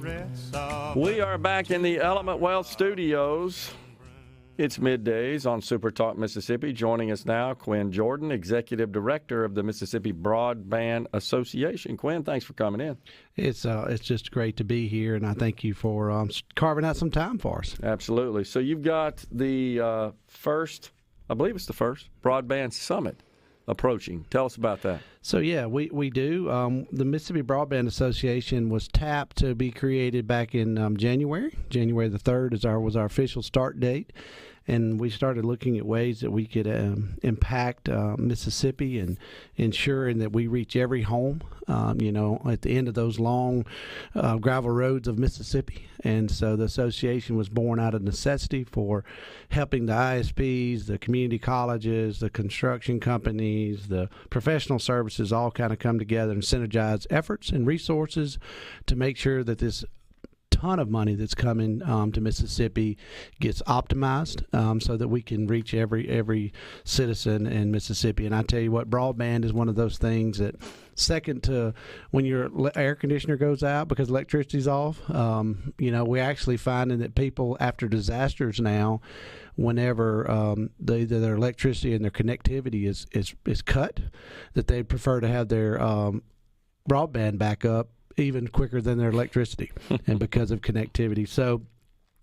We are back in the Element Wealth Studios. It's middays on SuperTalk Mississippi. Joining us now, Quinn Jordan, Executive Director of the Mississippi Broadband Association. Quinn, thanks for coming in. It's just great to be here, and I thank you for carving out some time for us. Absolutely. So you've got the first, I believe it's the first, Broadband Summit approaching. Tell us about that. So, yeah, we do. The Mississippi Broadband Association was tapped to be created back in January. January the 3rd was our official start date. And we started looking at ways that we could impact Mississippi and ensuring that we reach every home, at the end of those long gravel roads of Mississippi. And so the association was born out of necessity for helping the ISPs, the community colleges, the construction companies, the professional services all kind of come together and synergize efforts and resources to make sure that this ton of money that's coming to Mississippi gets optimized so that we can reach every citizen in Mississippi. And I tell you what, broadband is one of those things that second to when your air conditioner goes out because electricity's off, we're actually finding that people after disasters now, whenever either their electricity and their connectivity is cut, that they prefer to have their broadband back up even quicker than their electricity and because of connectivity. So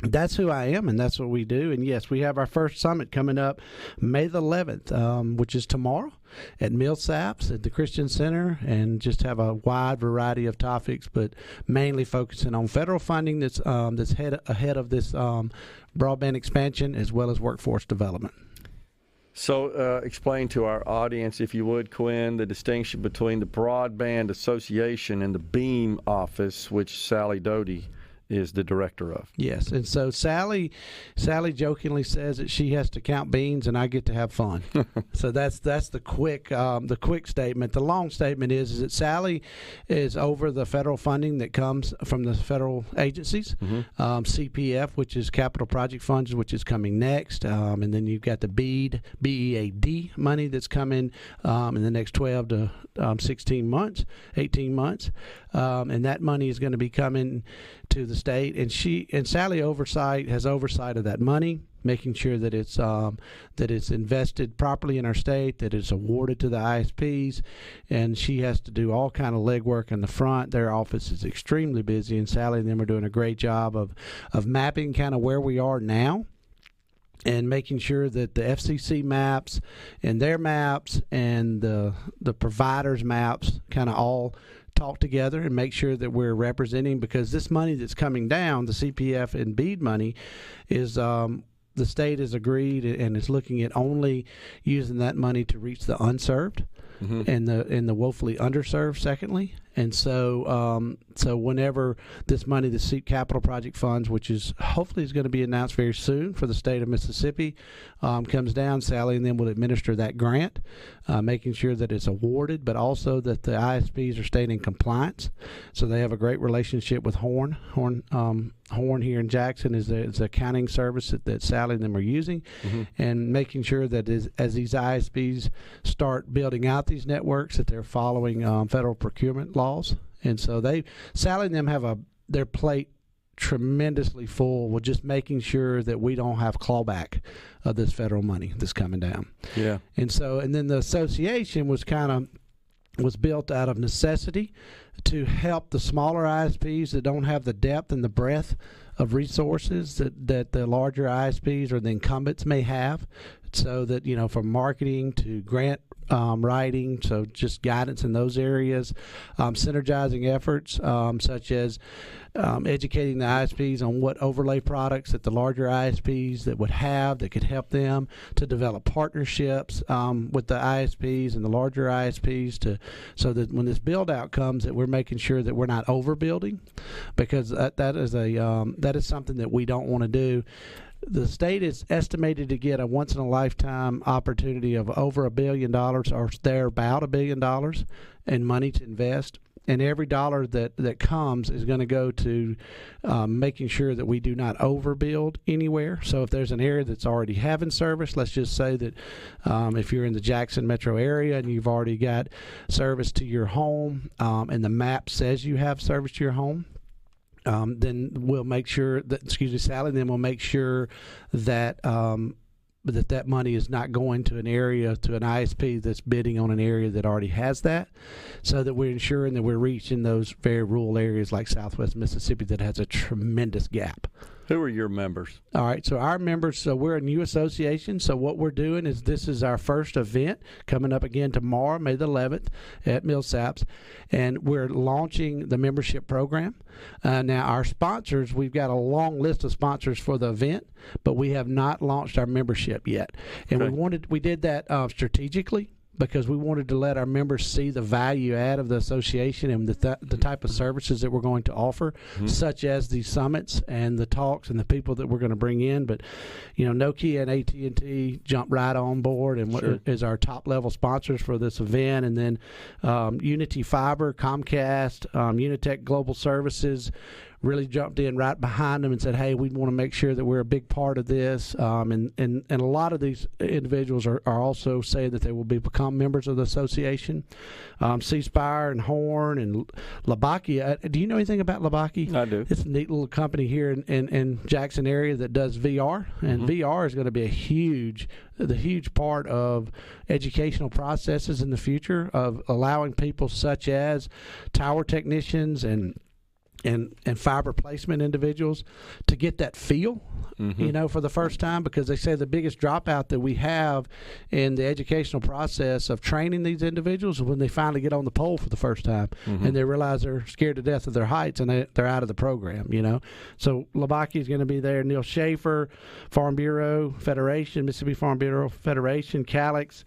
that's who I am, and that's what we do. And yes, we have our first summit coming up May the 11th, which is tomorrow at Millsaps at the Christian Center, and just have a wide variety of topics, but mainly focusing on federal funding that's ahead of this broadband expansion as well as workforce development. So explain to our audience, if you would, Quinn, the distinction between the Broadband Association and the BEAM office, which Sally Doty is the director of. Yes, and so Sally jokingly says that she has to count beans and I get to have fun. So that's the quick statement. The long statement is that Sally is over the federal funding that comes from the federal agencies, CPF, which is Capital Project Funds, which is coming next, and then you've got the BEAD money that's coming in the next 12 to 18 months, and that money is going to be coming to the state, and Sally has oversight of that money, making sure that it's invested properly in our state, that it's awarded to the ISPs, and she has to do all kind of legwork in the front. Their office is extremely busy, and Sally and them are doing a great job of mapping kind of where we are now, and making sure that the FCC maps and their maps and the providers' maps kind of all talk together and make sure that we're representing, because this money that's coming down, the CPF and BEAD money, is the state has agreed and is looking at only using that money to reach the unserved and the woefully underserved, secondly. And so whenever this money, the SEEP Capital Project Funds, which is hopefully is going to be announced very soon for the state of Mississippi, comes down, Sally and them will administer that grant, making sure that it's awarded, but also that the ISPs are staying in compliance. So they have a great relationship with Horn here in Jackson is the accounting service that Sally and them are using, and making sure that as these ISPs start building out these networks, that they're following federal procurement laws. And so Sally and them have their plate tremendously full with just making sure that we don't have clawback of this federal money that's coming down. Yeah. And then the association was built out of necessity to help the smaller ISPs that don't have the depth and the breadth of resources that the larger ISPs or the incumbents may have, so that, from marketing to grant writing, so just guidance in those areas, synergizing efforts such as educating the ISPs on what overlay products that the larger ISPs that could help them to develop partnerships with the ISPs and the larger ISPs so that when this build out comes, that we're making sure that we're not overbuilding, because that is something that we don't want to do. The state is estimated to get a once-in-a-lifetime opportunity of over $1 billion, or there about $1 billion in money to invest. And every dollar that comes is going to go to making sure that we do not overbuild anywhere. So if there's an area that's already having service, let's just say that if you're in the Jackson metro area and you've already got service to your home, and the map says you have service to your home, then we'll make sure that, Sally, then we'll make sure that that money is not going to an area, to an ISP that's bidding on an area that already has that, so that we're ensuring that we're reaching those very rural areas like Southwest Mississippi that has a tremendous gap. Who are your members? All right, so our members, so we're a new association. So what we're doing is, this is our first event coming up again tomorrow, May the 11th at Millsaps, and we're launching the membership program. Now, our sponsors, we've got a long list of sponsors for the event, but we have not launched our membership yet. And Okay. we did that strategically, because we wanted to let our members see the value add of the association and the type of services that we're going to offer, such as the summits and the talks and the people that we're going to bring in. But, Nokia and AT&T jumped right on board and is our top level sponsors for this event. And then Unity Fiber, Comcast, Unitech Global Services really jumped in right behind them and said, hey, we want to make sure that we're a big part of this. And a lot of these individuals are also saying that they will become members of the association. C-Spire and Horn and Labaki. Do you know anything about Labaki? I do. It's a neat little company here in Jackson area that does VR. And VR is going to be the huge part of educational processes in the future, of allowing people such as tower technicians and fiber placement individuals to get that feel, for the first time, because they say the biggest dropout that we have in the educational process of training these individuals is when they finally get on the pole for the first time and they realize they're scared to death of their heights and they're out of the program, So Labaki is going to be there. Neil Schaefer, Farm Bureau Federation, Mississippi Farm Bureau Federation, Calix,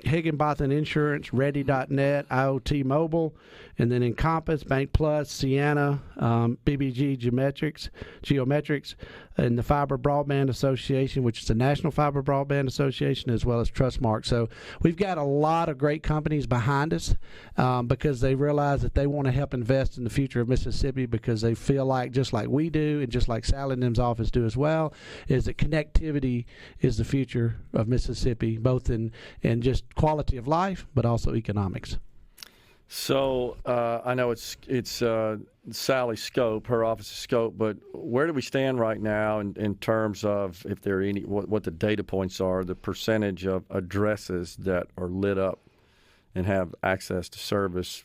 Higginbotham Insurance, Ready.net, IoT Mobile, and then Encompass, Bank Plus, Sienna, BBG Geometrics, and the Fiber Broadband Association, which is the National Fiber Broadband Association, as well as Trustmark. So we've got a lot of great companies behind us because they realize that they want to help invest in the future of Mississippi, because they feel like, just like we do and just like Sally and them's office do as well, is that connectivity is the future of Mississippi, both in just quality of life, but also economics. So I know it's Sally's scope, her office's scope, but where do we stand right now in terms of, if there are any, what the data points are, the percentage of addresses that are lit up and have access to service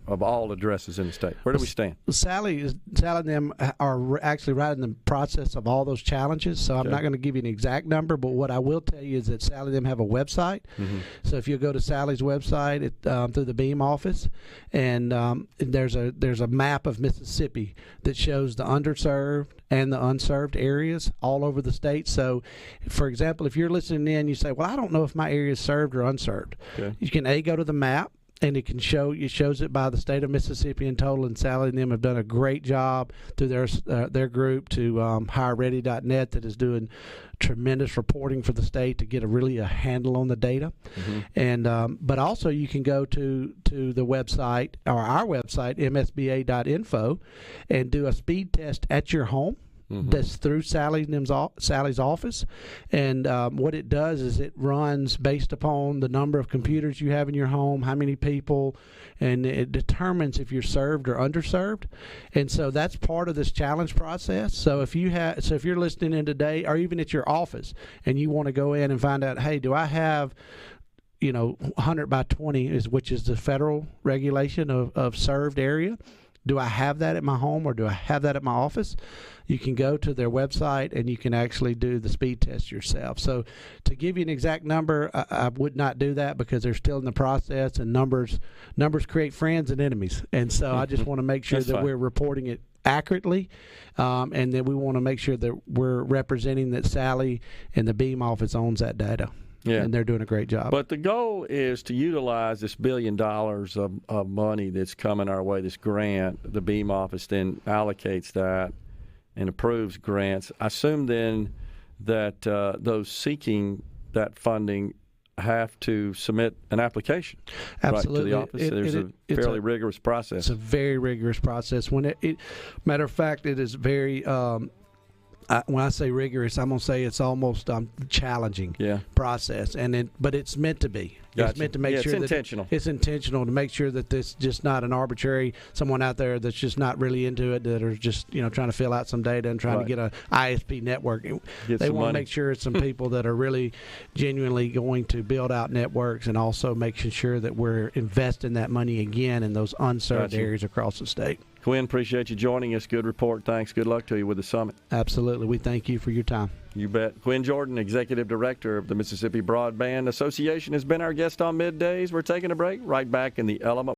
of all addresses in the state? Where do we stand? Sally and them are actually right in the process of all those challenges, so I'm not going to give you an exact number, but what I will tell you is that Sally and them have a website. So if you go to Sally's website through the Beam office, and there's a map of Mississippi that shows the underserved and the unserved areas all over the state. So, for example, if you're listening in, you say, well, I don't know if my area is served or unserved. You can go to the map, and it shows it by the state of Mississippi in total, and Sally and them have done a great job through their group to hire Ready.net, that is doing tremendous reporting for the state to get a handle on the data. And but also you can go to the website, or our website, MSBA.info, and do a speed test at your home. That's through Sally's office, and what it does is it runs based upon the number of computers you have in your home, how many people, and it determines if you're served or underserved. And so that's part of this challenge process. So if you're listening in today, or even at your office, and you want to go in and find out, hey, do I have 100 by 20, which is the federal regulation of served area? Do I have that at my home, or do I have that at my office? You can go to their website and you can actually do the speed test yourself. So to give you an exact number, I would not do that, because they're still in the process, and numbers create friends and enemies. And so I just want to make sure that we're reporting it accurately, and then we want to make sure that we're representing that Sally and the Beam office owns that data. Yeah. And they're doing a great job. But the goal is to utilize this $1 billion of money that's coming our way, this grant. The Beam office then allocates that and approves grants. I assume then that those seeking that funding have to submit an application to the office. There's a fairly rigorous process. It's a very rigorous process. Matter of fact, it is very when I say rigorous, I'm going to say it's almost challenging process, but it's meant to be. Gotcha. It's meant to make sure it's that intentional. It's intentional to make sure that this just not an arbitrary someone out there that's just not really into it, that are just trying to fill out some data and trying to get a ISP network. They want to make sure it's some people that are really genuinely going to build out networks, and also making sure that we're investing that money again in those unserved areas across the state. Quinn, appreciate you joining us. Good report. Thanks. Good luck to you with the summit. Absolutely. We thank you for your time. You bet. Quinn Jordan, Executive Director of the Mississippi Broadband Association, has been our guest on Middays. We're taking a break. Right back in the Element